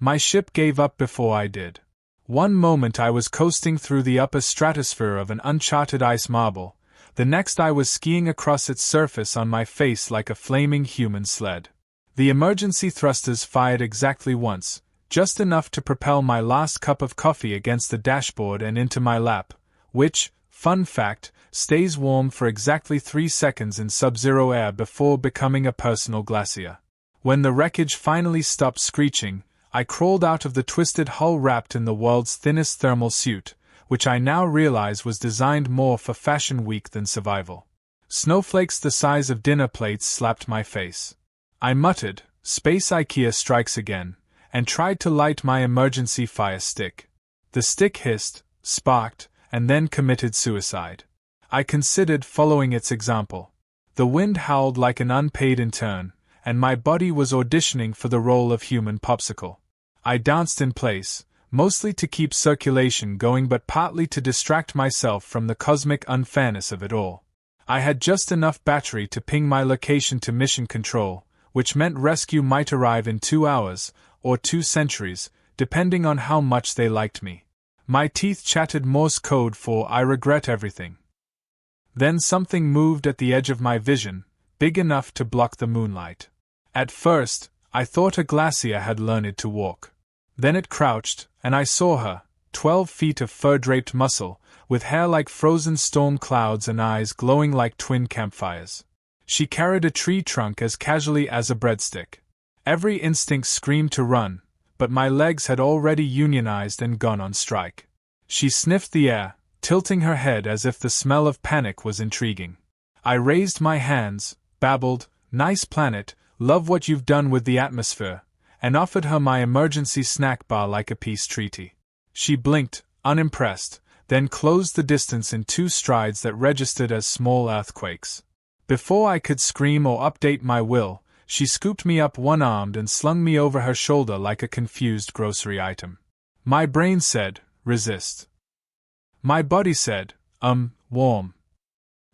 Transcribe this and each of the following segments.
My ship gave up before I did. One moment I was coasting through the upper stratosphere of an uncharted ice marble, the next I was skiing across its surface on my face like a flaming human sled. The emergency thrusters fired exactly once, just enough to propel my last cup of coffee against the dashboard and into my lap, which, fun fact, stays warm for exactly 3 seconds in sub-zero air before becoming a personal glacier. When the wreckage finally stopped screeching, I crawled out of the twisted hull wrapped in the world's thinnest thermal suit, which I now realize was designed more for Fashion Week than survival. Snowflakes the size of dinner plates slapped my face. I muttered, "Space IKEA strikes again," and tried to light my emergency fire stick. The stick hissed, sparked, and then committed suicide. I considered following its example. The wind howled like an unpaid intern, and my body was auditioning for the role of human popsicle. I danced in place, mostly to keep circulation going but partly to distract myself from the cosmic unfairness of it all. I had just enough battery to ping my location to Mission Control, which meant rescue might arrive in 2 hours, or 2 centuries, depending on how much they liked me. My teeth chattered Morse code for "I regret everything." Then something moved at the edge of my vision, big enough to block the moonlight. At first, I thought a glacier had learned to walk. Then it crouched, and I saw her, 12 feet of fur-draped muscle, with hair like frozen storm clouds and eyes glowing like twin campfires. She carried a tree trunk as casually as a breadstick. Every instinct screamed to run, but my legs had already unionized and gone on strike. She sniffed the air, tilting her head as if the smell of panic was intriguing. I raised my hands, babbled, "Nice planet, love what you've done with the atmosphere," and offered her my emergency snack bar like a peace treaty. She blinked, unimpressed, then closed the distance in 2 strides that registered as small earthquakes. Before I could scream or update my will, she scooped me up one-armed and slung me over her shoulder like a confused grocery item. My brain said, "Resist." My body said, warm."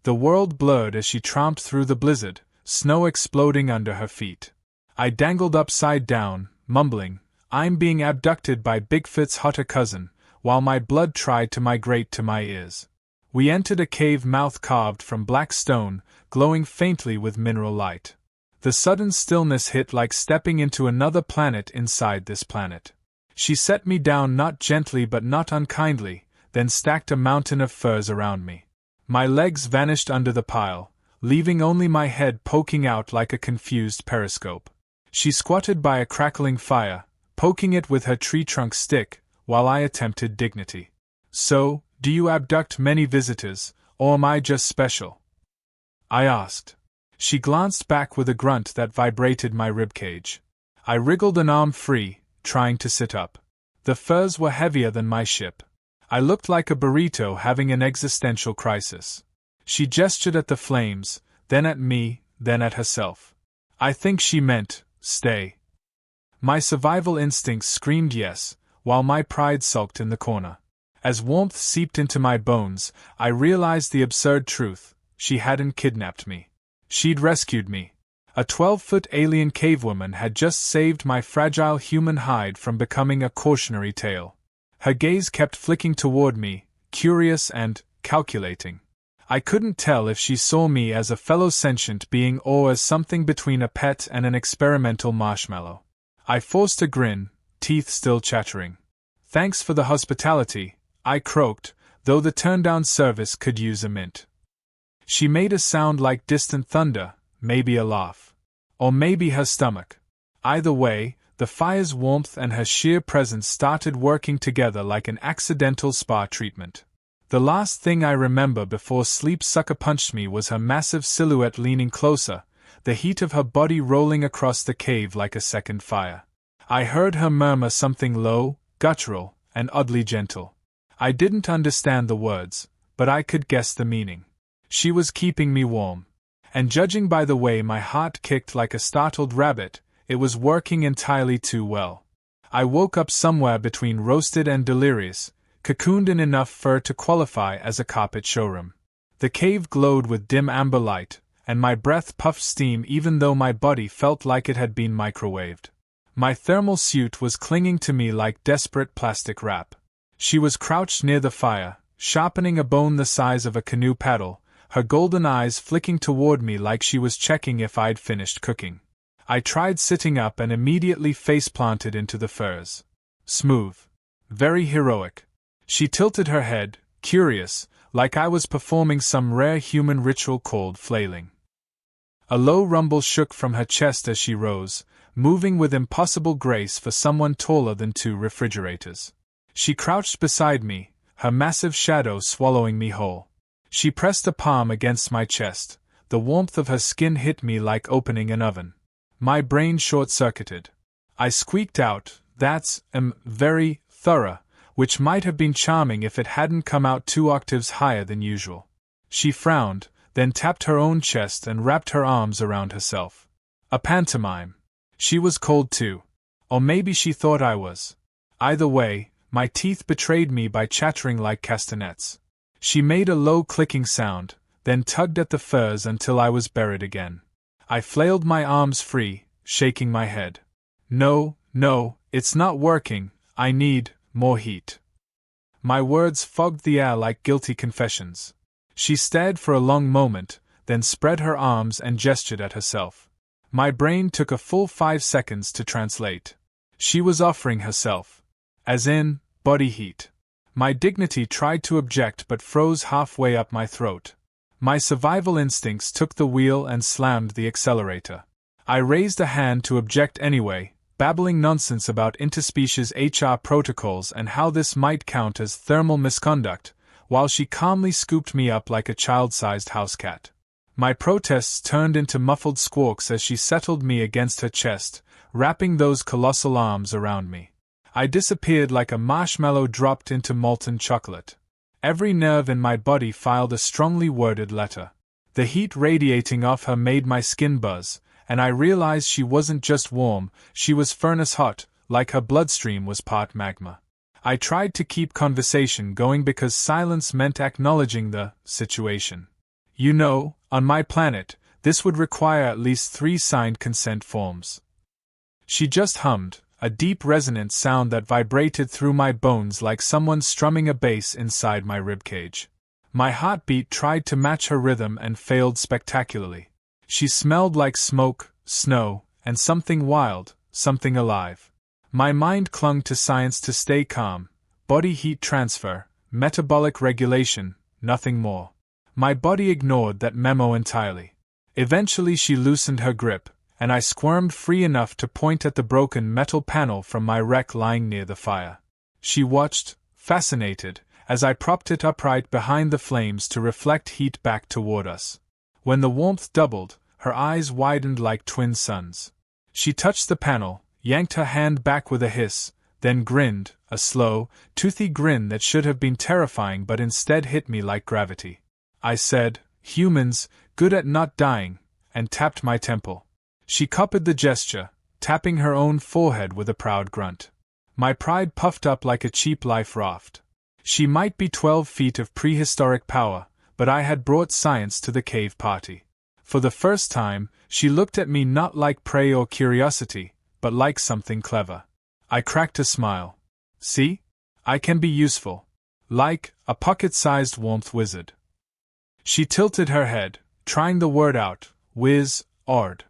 The world blurred as she tromped through the blizzard, snow exploding under her feet. I dangled upside down, mumbling, "I'm being abducted by Bigfoot's hotter cousin," while my blood tried to migrate to my ears. We entered a cave mouth carved from black stone, glowing faintly with mineral light. The sudden stillness hit like stepping into another planet inside this planet. She set me down not gently but not unkindly, then stacked a mountain of furs around me. My legs vanished under the pile, leaving only my head poking out like a confused periscope. She squatted by a crackling fire, poking it with her tree trunk stick, while I attempted dignity. "So, do you abduct many visitors, or am I just special?" I asked. She glanced back with a grunt that vibrated my ribcage. I wriggled an arm free, trying to sit up. The furs were heavier than my ship. I looked like a burrito having an existential crisis. She gestured at the flames, then at me, then at herself. I think she meant, "Stay." My survival instincts screamed yes, while my pride sulked in the corner. As warmth seeped into my bones, I realized the absurd truth: she hadn't kidnapped me. She'd rescued me. A 12-foot alien cavewoman had just saved my fragile human hide from becoming a cautionary tale. Her gaze kept flicking toward me, curious and calculating. I couldn't tell if she saw me as a fellow sentient being or as something between a pet and an experimental marshmallow. I forced a grin, teeth still chattering. "Thanks for the hospitality," I croaked, though the turn-down service could use a mint. She made a sound like distant thunder, maybe a laugh. Or maybe her stomach. Either way, the fire's warmth and her sheer presence started working together like an accidental spa treatment. The last thing I remember before sleep sucker-punched me was her massive silhouette leaning closer, the heat of her body rolling across the cave like a second fire. I heard her murmur something low, guttural, and oddly gentle. I didn't understand the words, but I could guess the meaning. She was keeping me warm. And judging by the way my heart kicked like a startled rabbit, it was working entirely too well. I woke up somewhere between roasted and delirious, cocooned in enough fur to qualify as a carpet showroom. The cave glowed with dim amber light, and my breath puffed steam even though my body felt like it had been microwaved. My thermal suit was clinging to me like desperate plastic wrap. She was crouched near the fire, sharpening a bone the size of a canoe paddle, her golden eyes flicking toward me like she was checking if I'd finished cooking. I tried sitting up and immediately face-planted into the furs. Smooth. Very heroic. She tilted her head, curious, like I was performing some rare human ritual called flailing. A low rumble shook from her chest as she rose, moving with impossible grace for someone taller than 2 refrigerators. She crouched beside me, her massive shadow swallowing me whole. She pressed a palm against my chest. The warmth of her skin hit me like opening an oven. My brain short-circuited. I squeaked out, "That's, very thorough," which might have been charming if it hadn't come out 2 octaves higher than usual. She frowned, then tapped her own chest and wrapped her arms around herself. A pantomime. She was cold too. Or maybe she thought I was. Either way, my teeth betrayed me by chattering like castanets. She made a low clicking sound, then tugged at the furs until I was buried again. I flailed my arms free, shaking my head. No, it's not working, I need more heat. My words fogged the air like guilty confessions. She stared for a long moment, then spread her arms and gestured at herself. My brain took a full 5 seconds to translate. She was offering herself. As in, body heat. My dignity tried to object but froze halfway up my throat. My survival instincts took the wheel and slammed the accelerator. I raised a hand to object anyway, babbling nonsense about interspecies HR protocols and how this might count as thermal misconduct, while she calmly scooped me up like a child-sized housecat. My protests turned into muffled squawks as she settled me against her chest, wrapping those colossal arms around me. I disappeared like a marshmallow dropped into molten chocolate. Every nerve in my body filed a strongly worded letter. The heat radiating off her made my skin buzz, and I realized she wasn't just warm, she was furnace hot, like her bloodstream was part magma. I tried to keep conversation going because silence meant acknowledging the situation. You know, on my planet, this would require at least 3 signed consent forms. She just hummed, a deep resonant sound that vibrated through my bones like someone strumming a bass inside my ribcage. My heartbeat tried to match her rhythm and failed spectacularly. She smelled like smoke, snow, and something wild, something alive. My mind clung to science to stay calm. Body heat transfer, metabolic regulation, nothing more. My body ignored that memo entirely. Eventually she loosened her grip, and I squirmed free enough to point at the broken metal panel from my wreck lying near the fire. She watched, fascinated, as I propped it upright behind the flames to reflect heat back toward us. When the warmth doubled, her eyes widened like twin suns. She touched the panel, yanked her hand back with a hiss, then grinned, a slow, toothy grin that should have been terrifying but instead hit me like gravity. I said, "Humans, good at not dying," and tapped my temple. She copied the gesture, tapping her own forehead with a proud grunt. My pride puffed up like a cheap life raft. She might be 12 feet of prehistoric power, but I had brought science to the cave party. For the first time, she looked at me not like prey or curiosity, but like something clever. I cracked a smile. See? I can be useful. Like a pocket-sized warmth wizard. She tilted her head, trying the word out, wiz-ard.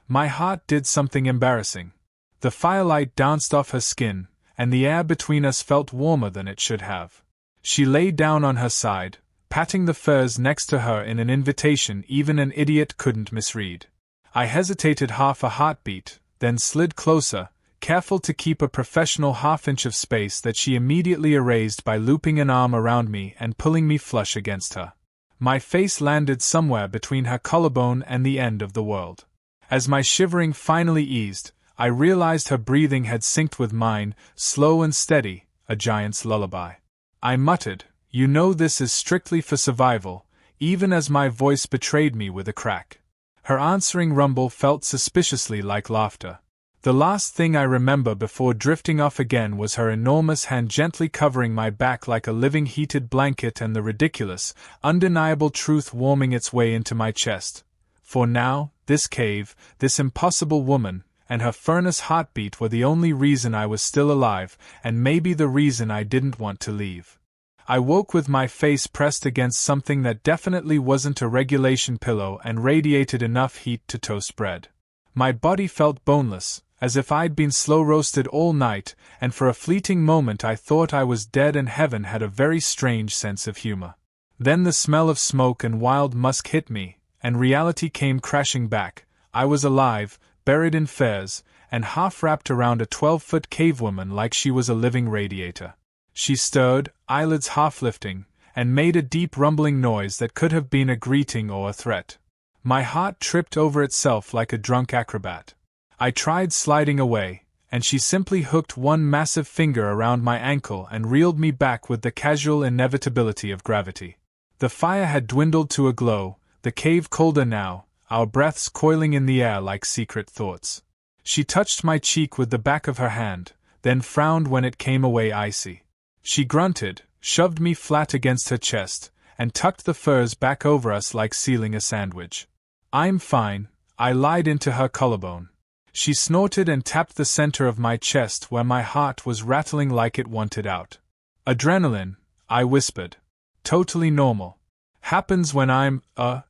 My heart did something embarrassing. The firelight danced off her skin, and the air between us felt warmer than it should have. She lay down on her side, patting the furs next to her in an invitation even an idiot couldn't misread. I hesitated half a heartbeat, then slid closer, careful to keep a professional half-inch of space that she immediately erased by looping an arm around me and pulling me flush against her. My face landed somewhere between her collarbone and the end of the world. As my shivering finally eased, I realized her breathing had synced with mine, slow and steady, a giant's lullaby. I muttered, "You know this is strictly for survival," even as my voice betrayed me with a crack. Her answering rumble felt suspiciously like laughter. The last thing I remember before drifting off again was her enormous hand gently covering my back like a living heated blanket and the ridiculous, undeniable truth warming its way into my chest. For now, this cave, this impossible woman, and her furnace heartbeat were the only reason I was still alive, and maybe the reason I didn't want to leave. I woke with my face pressed against something that definitely wasn't a regulation pillow and radiated enough heat to toast bread. My body felt boneless, as if I'd been slow-roasted all night, and for a fleeting moment I thought I was dead, and heaven had a very strange sense of humor. Then the smell of smoke and wild musk hit me, and reality came crashing back. I was alive, buried in furs, and half wrapped around a 12-foot cavewoman like she was a living radiator. She stirred, eyelids half lifting, and made a deep rumbling noise that could have been a greeting or a threat. My heart tripped over itself like a drunk acrobat. I tried sliding away, and she simply hooked one massive finger around my ankle and reeled me back with the casual inevitability of gravity. The fire had dwindled to a glow, the cave colder now, our breaths coiling in the air like secret thoughts. She touched my cheek with the back of her hand, then frowned when it came away icy. She grunted, shoved me flat against her chest, and tucked the furs back over us like sealing a sandwich. "I'm fine," I lied into her collarbone. She snorted and tapped the center of my chest where my heart was rattling like it wanted out. "Adrenaline," I whispered. "Totally normal. Happens when I'm,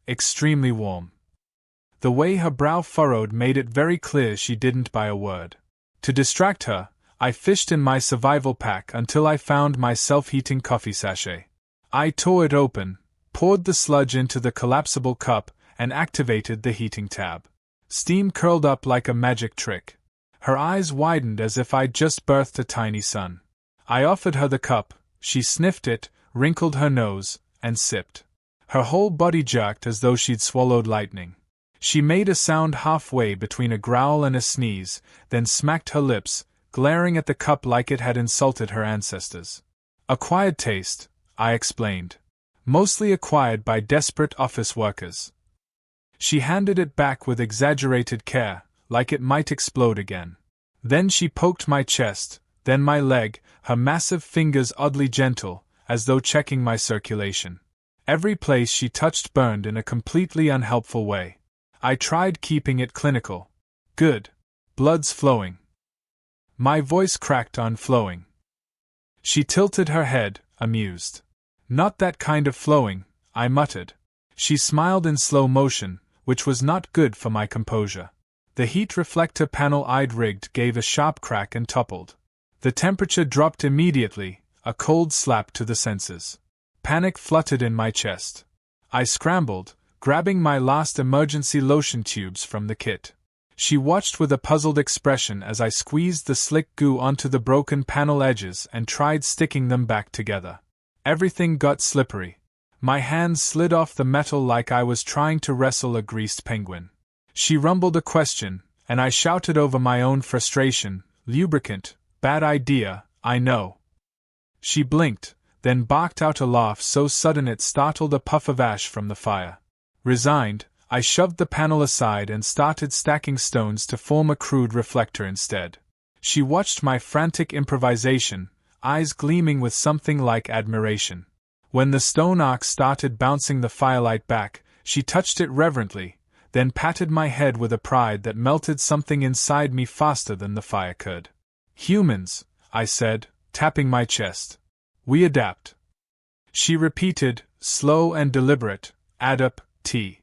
extremely warm." The way her brow furrowed made it very clear she didn't buy a word. To distract her, I fished in my survival pack until I found my self-heating coffee sachet. I tore it open, poured the sludge into the collapsible cup, and activated the heating tab. Steam curled up like a magic trick. Her eyes widened as if I'd just birthed a tiny sun. I offered her the cup, she sniffed it, wrinkled her nose, and sipped. Her whole body jerked as though she'd swallowed lightning. She made a sound halfway between a growl and a sneeze, then smacked her lips, glaring at the cup like it had insulted her ancestors. "Acquired taste," I explained. "Mostly acquired by desperate office workers." She handed it back with exaggerated care, like it might explode again. Then she poked my chest, then my leg, her massive fingers oddly gentle, as though checking my circulation. Every place she touched burned in a completely unhelpful way. I tried keeping it clinical. "Good. Blood's flowing." My voice cracked on flowing. She tilted her head, amused. "Not that kind of flowing," I muttered. She smiled in slow motion, which was not good for my composure. The heat reflector panel I'd rigged gave a sharp crack and toppled. The temperature dropped immediately, a cold slap to the senses. Panic fluttered in my chest. I scrambled, grabbing my last emergency lotion tubes from the kit. She watched with a puzzled expression as I squeezed the slick goo onto the broken panel edges and tried sticking them back together. Everything got slippery. My hands slid off the metal like I was trying to wrestle a greased penguin. She rumbled a question, and I shouted over my own frustration, "Lubricant, bad idea, I know." She blinked, then barked out a laugh so sudden it startled a puff of ash from the fire. Resigned, I shoved the panel aside and started stacking stones to form a crude reflector instead. She watched my frantic improvisation, eyes gleaming with something like admiration. When the stone arc started bouncing the firelight back, she touched it reverently, then patted my head with a pride that melted something inside me faster than the fire could. "Humans," I said, tapping my chest. "We adapt." She repeated, slow and deliberate, "Adapt-T."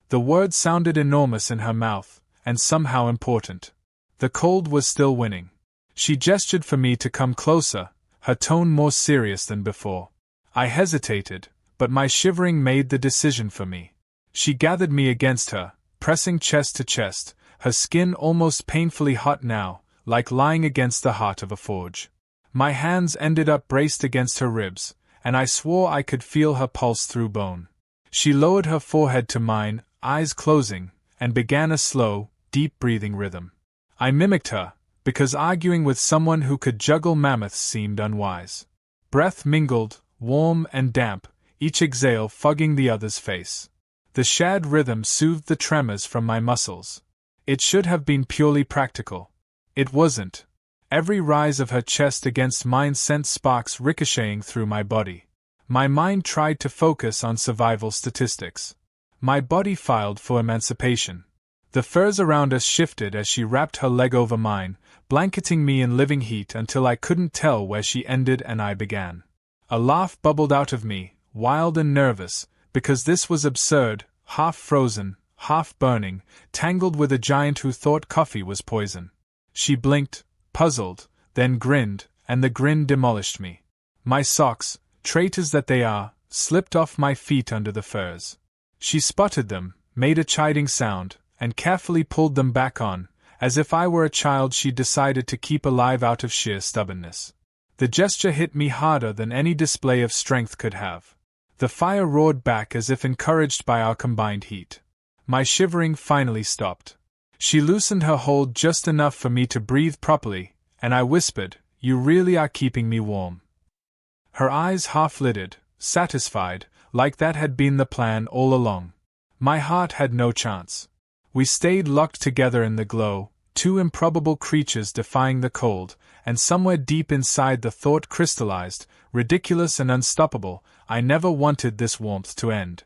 The word sounded enormous in her mouth, and somehow important. The cold was still winning. She gestured for me to come closer, her tone more serious than before. I hesitated, but my shivering made the decision for me. She gathered me against her, pressing chest to chest, her skin almost painfully hot now, like lying against the heart of a forge. My hands ended up braced against her ribs, and I swore I could feel her pulse through bone. She lowered her forehead to mine, eyes closing, and began a slow, deep-breathing rhythm. I mimicked her, because arguing with someone who could juggle mammoths seemed unwise. Breath mingled, warm and damp, each exhale fogging the other's face. The shared rhythm soothed the tremors from my muscles. It should have been purely practical. It wasn't. Every rise of her chest against mine sent sparks ricocheting through my body. My mind tried to focus on survival statistics. My body filed for emancipation. The furs around us shifted as she wrapped her leg over mine, blanketing me in living heat until I couldn't tell where she ended and I began. A laugh bubbled out of me, wild and nervous, because this was absurd, half frozen, half burning, tangled with a giant who thought coffee was poison. She blinked, puzzled, then grinned, and the grin demolished me. My socks, traitors that they are, slipped off my feet under the furs. She spotted them, made a chiding sound, and carefully pulled them back on, as if I were a child she'd decided to keep alive out of sheer stubbornness. The gesture hit me harder than any display of strength could have. The fire roared back as if encouraged by our combined heat. My shivering finally stopped. She loosened her hold just enough for me to breathe properly, and I whispered, "You really are keeping me warm." Her eyes half-lidded, satisfied, like that had been the plan all along. My heart had no chance. We stayed locked together in the glow, two improbable creatures defying the cold, and somewhere deep inside the thought crystallized, ridiculous and unstoppable, I never wanted this warmth to end.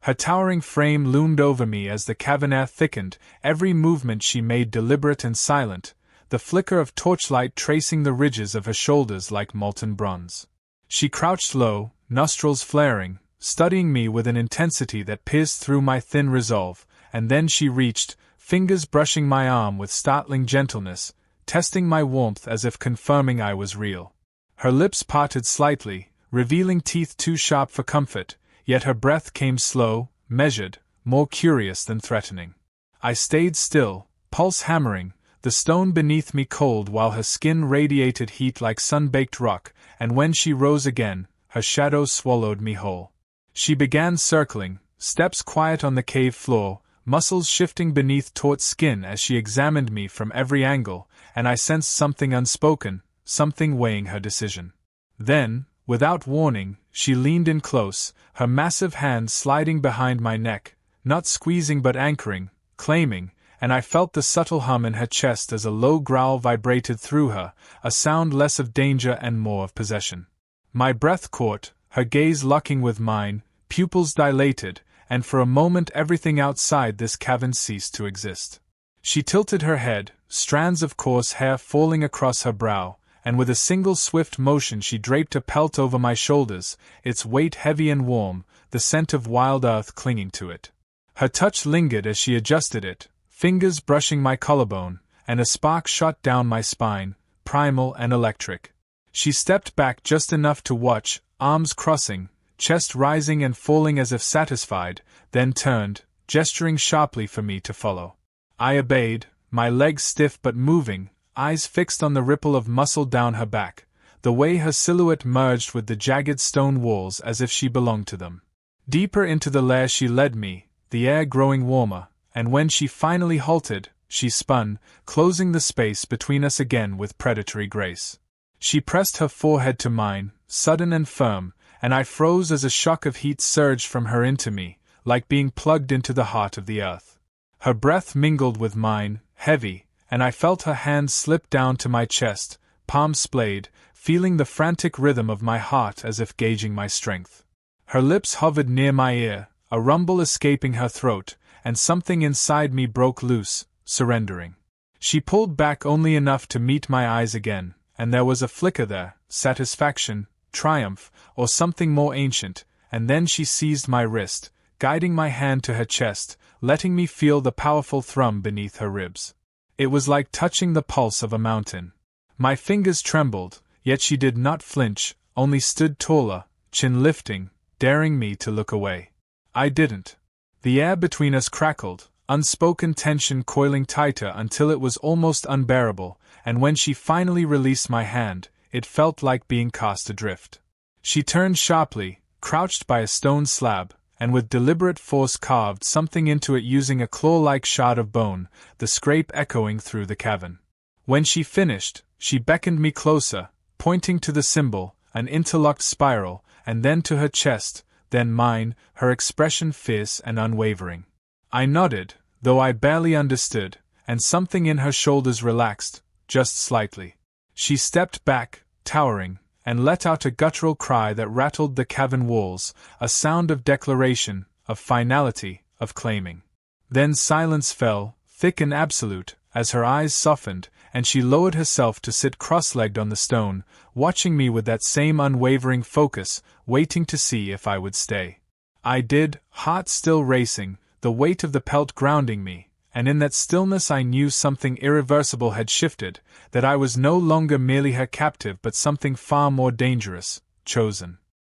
Her towering frame loomed over me as the cavern air thickened, every movement she made deliberate and silent, the flicker of torchlight tracing the ridges of her shoulders like molten bronze. She crouched low, nostrils flaring, studying me with an intensity that pierced through my thin resolve, and then she reached, fingers brushing my arm with startling gentleness, testing my warmth as if confirming I was real. Her lips parted slightly, revealing teeth too sharp for comfort, yet her breath came slow, measured, more curious than threatening. I stayed still, pulse hammering, the stone beneath me cold while her skin radiated heat like sun-baked rock, and when she rose again, her shadow swallowed me whole. She began circling, steps quiet on the cave floor, muscles shifting beneath taut skin as she examined me from every angle, and I sensed something unspoken, something weighing her decision. Then, without warning, she leaned in close, her massive hand sliding behind my neck, not squeezing but anchoring, claiming, and I felt the subtle hum in her chest as a low growl vibrated through her, a sound less of danger and more of possession. My breath caught, her gaze locking with mine, pupils dilated, and for a moment everything outside this cavern ceased to exist. She tilted her head, strands of coarse hair falling across her brow, and with a single swift motion she draped a pelt over my shoulders, its weight heavy and warm, the scent of wild earth clinging to it. Her touch lingered as she adjusted it, fingers brushing my collarbone, and a spark shot down my spine, primal and electric. She stepped back just enough to watch, arms crossing, chest rising and falling as if satisfied, then turned, gesturing sharply for me to follow. I obeyed, my legs stiff but moving, eyes fixed on the ripple of muscle down her back, the way her silhouette merged with the jagged stone walls as if she belonged to them. Deeper into the lair she led me, the air growing warmer, and when she finally halted, she spun, closing the space between us again with predatory grace. She pressed her forehead to mine, sudden and firm, and I froze as a shock of heat surged from her into me, like being plugged into the heart of the earth. Her breath mingled with mine, heavy, and I felt her hand slip down to my chest, palm splayed, feeling the frantic rhythm of my heart as if gauging my strength. Her lips hovered near my ear, a rumble escaping her throat, and something inside me broke loose, surrendering. She pulled back only enough to meet my eyes again, and there was a flicker there, satisfaction, triumph, or something more ancient, and then she seized my wrist, guiding my hand to her chest, letting me feel the powerful thrum beneath her ribs. It was like touching the pulse of a mountain. My fingers trembled, yet she did not flinch, only stood taller, chin lifting, daring me to look away. I didn't. The air between us crackled, unspoken tension coiling tighter until it was almost unbearable, and when she finally released my hand, it felt like being cast adrift. She turned sharply, crouched by a stone slab, and with deliberate force carved something into it using a claw-like shard of bone, the scrape echoing through the cavern. When she finished, she beckoned me closer, pointing to the symbol, an interlocked spiral, and then to her chest, then mine, her expression fierce and unwavering. I nodded, though I barely understood, and something in her shoulders relaxed, just slightly. She stepped back, towering, and let out a guttural cry that rattled the cavern walls, a sound of declaration, of finality, of claiming. Then silence fell, thick and absolute, as her eyes softened, and she lowered herself to sit cross-legged on the stone, watching me with that same unwavering focus, waiting to see if I would stay. I did, heart still racing, the weight of the pelt grounding me, and in that stillness I knew something irreversible had shifted, that I was no longer merely her captive but something far more dangerous, chosen.